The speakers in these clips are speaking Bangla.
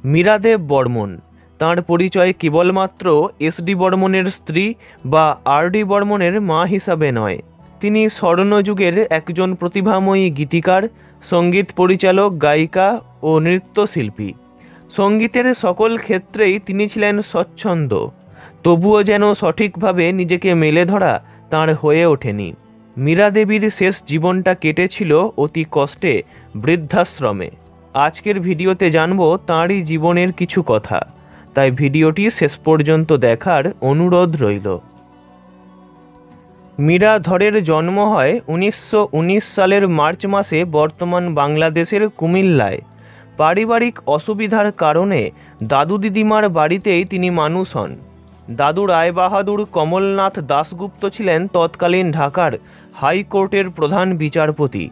মীরা দেব বর্মন। তাঁর পরিচয় কেবলমাত্র এস.ডি. বর্মনের স্ত্রী বা আর.ডি. বর্মনের মা হিসাবে নয়। তিনি স্বর্ণযুগের একজন প্রতিভাময়ী গীতিকার, সঙ্গীত পরিচালক, গায়িকা ও নৃত্যশিল্পী। সঙ্গীতের সকল ক্ষেত্রেই তিনি ছিলেন স্বচ্ছন্দ, তবুও যেন সঠিকভাবে নিজেকে মেলে ধরা তাঁর হয়ে ওঠেনি। মীরা দেবীর শেষ জীবনটা কেটেছিল অতি কষ্টে বৃদ্ধাশ্রমে। আজকের ভিডিওতে জানব তাঁরই জীবনের কিছু কথা, তাই ভিডিওটি শেষ পর্যন্ত দেখার অনুরোধ রইল। মীরা ধরের জন্ম হয় 1919 সালের মার্চ মাসে বর্তমান বাংলাদেশের কুমিল্লায়। পারিবারিক অসুবিধার কারণে দাদু দিদিমার বাড়িতেই তিনি মানুষ হন। দাদু রায়বাহাদুর কমলনাথ দাশগুপ্ত ছিলেন তৎকালীন ঢাকার হাইকোর্টের প্রধান বিচারপতি।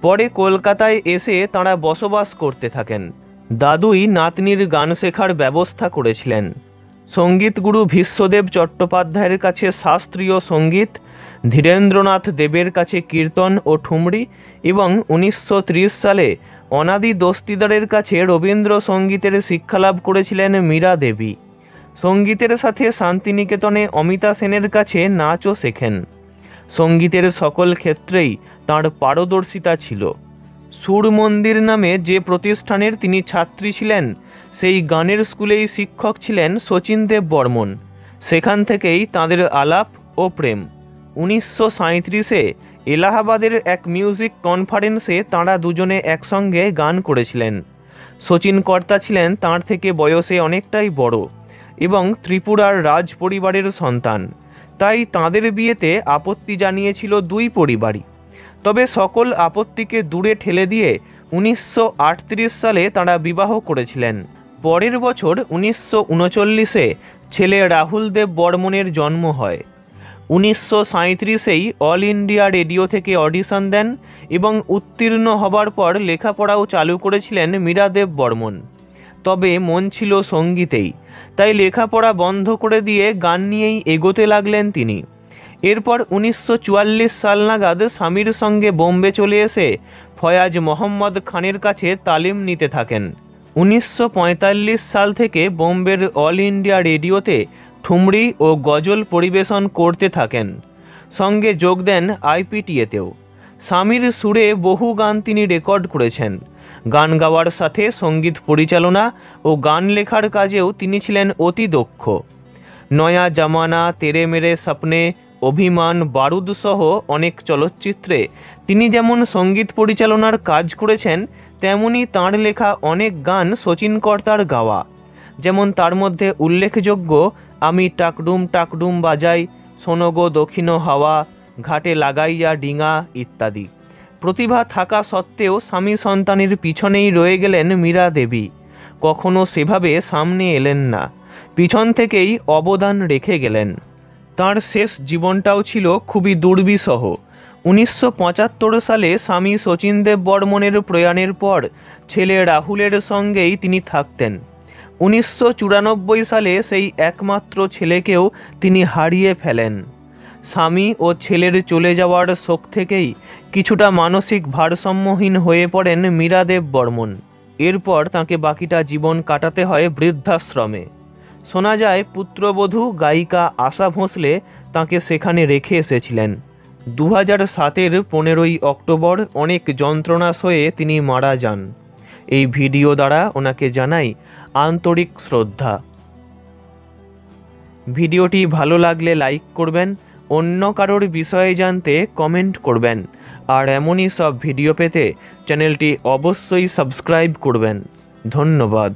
পরে কলকাতায় এসে তাঁরা বসবাস করতে থাকেন। দাদুই নাতনির গান শেখার ব্যবস্থা করেছিলেন। সঙ্গীতগুরু ভীষ্মদেব চট্টোপাধ্যায়ের কাছে শাস্ত্রীয় সঙ্গীত, ধীরেন্দ্রনাথ দেবের কাছে কীর্তন ও ঠুমরি এবং 1930 সালে অনাদি দস্তিদারের কাছে রবীন্দ্রসঙ্গীতের শিক্ষালাভ করেছিলেন মীরা দেবী। সঙ্গীতের সাথে শান্তিনিকেতনে অমিতা সেনের কাছে নাচও শেখেন। সঙ্গীতের সকল ক্ষেত্রেই তাঁর পারদর্শিতা ছিল। সুর মন্দির নামে যে প্রতিষ্ঠানের তিনি ছাত্রী ছিলেন, সেই গানের স্কুলেই শিক্ষক ছিলেন শচীন দেব বর্মন। সেখান থেকেই তাঁদের আলাপ ও প্রেম। 1937-এ এলাহাবাদের এক মিউজিক কনফারেন্সে তাঁরা দুজনে একসঙ্গে গান করেছিলেন। শচীন কর্তা ছিলেন তাঁর থেকে বয়সে অনেকটাই বড় এবং ত্রিপুরার রাজ পরিবারের সন্তান, তাই তাঁদের বিয়েতে আপত্তি জানিয়েছিল দুই পরিবারই। তবে সকল আপত্তিকে দূরে ঠেলে দিয়ে 1938 সালে তাঁরা বিবাহ করেছিলেন। পরের বছর 1939-এ ছেলে রাহুল দেব বর্মনের জন্ম হয়। 1937-এই অল ইন্ডিয়া রেডিও থেকে অডিশন দেন এবং উত্তীর্ণ হবার পর লেখাপড়াও চালু করেছিলেন মীরা দেব বর্মন। তবে মন ছিল সঙ্গীতেই, তাই লেখাপড়া বন্ধ করে দিয়ে গান নিয়েই এগোতে লাগলেন তিনি। এরপর 1944 সাল নাগাদ স্বামীর সঙ্গে বোম্বে চলে এসে ফয়াজ মোহাম্মদ খানের কাছে তালিম নিতে থাকেন। 1945 সাল থেকে বোম্বের অল ইন্ডিয়া রেডিওতে ঠুমরি ও গজল পরিবেশন করতে থাকেন। সঙ্গে যোগ দেন আইপিটিএতেও। স্বামীর সুরে বহু গান তিনি রেকর্ড করেছেন। গান গাওয়ার সাথে সঙ্গীত পরিচালনা ও গান লেখার কাজেও তিনি ছিলেন অতি দক্ষ। নয়া জামানা, তেরে মেরে স্বপ্নে, অভিমান, বারুদ সহ অনেক চলচ্চিত্রে তিনি যেমন সঙ্গীত পরিচালনার কাজ করেছেন, তেমনি তাঁর লেখা অনেক গান শচীন কর্তার গাওয়া। যেমন তার মধ্যে উল্লেখযোগ্য আমি টাকডুম টাকডুম বাজাই, শোনো গো দক্ষিণ হাওয়া, ঘাটে লাগাইয়া ডিঙা ইত্যাদি। প্রতিভা থাকা সত্ত্বেও স্বামী সন্তানের পিছনেই রয়ে গেলেন মীরা দেবী। কখনো সেভাবে সামনে এলেন না, পিছন থেকেই অবদান রেখে গেলেন। তাঁর শেষ জীবনটাও ছিল খুবই দুর্বিষহ। 1975 সালে স্বামী শচীন দেব বর্মনের প্রয়াণের পর ছেলে রাহুলের সঙ্গেই তিনি থাকতেন। 1994 সালে সেই একমাত্র ছেলেকেও তিনি হারিয়ে ফেলেন। স্বামী ও ছেলের চলে যাওয়ার শোক থেকেই কিছুটা মানসিক ভারসাম্যহীন হয়ে পড়েন মীরা দেব বর্মন। এরপর তাঁকে বাকিটা জীবন কাটাতে হয় বৃদ্ধাশ্রমে। শোনা যায় পুত্রবধূ গায়িকা আশা ভোঁসলে তাঁকে সেখানে রেখে এসেছিলেন। 2007-এর 15ই অক্টোবর অনেক যন্ত্রণা সয়ে তিনি মারা যান। এই ভিডিও দ্বারা ওনাকে জানাই আন্তরিক শ্রদ্ধা। ভিডিওটি ভালো লাগলে লাইক করবেন, অন্য কারোর বিষয়ে জানতে কমেন্ট করবেন, আর এমনই সব ভিডিও পেতে চ্যানেলটি অবশ্যই সাবস্ক্রাইব করবেন। ধন্যবাদ।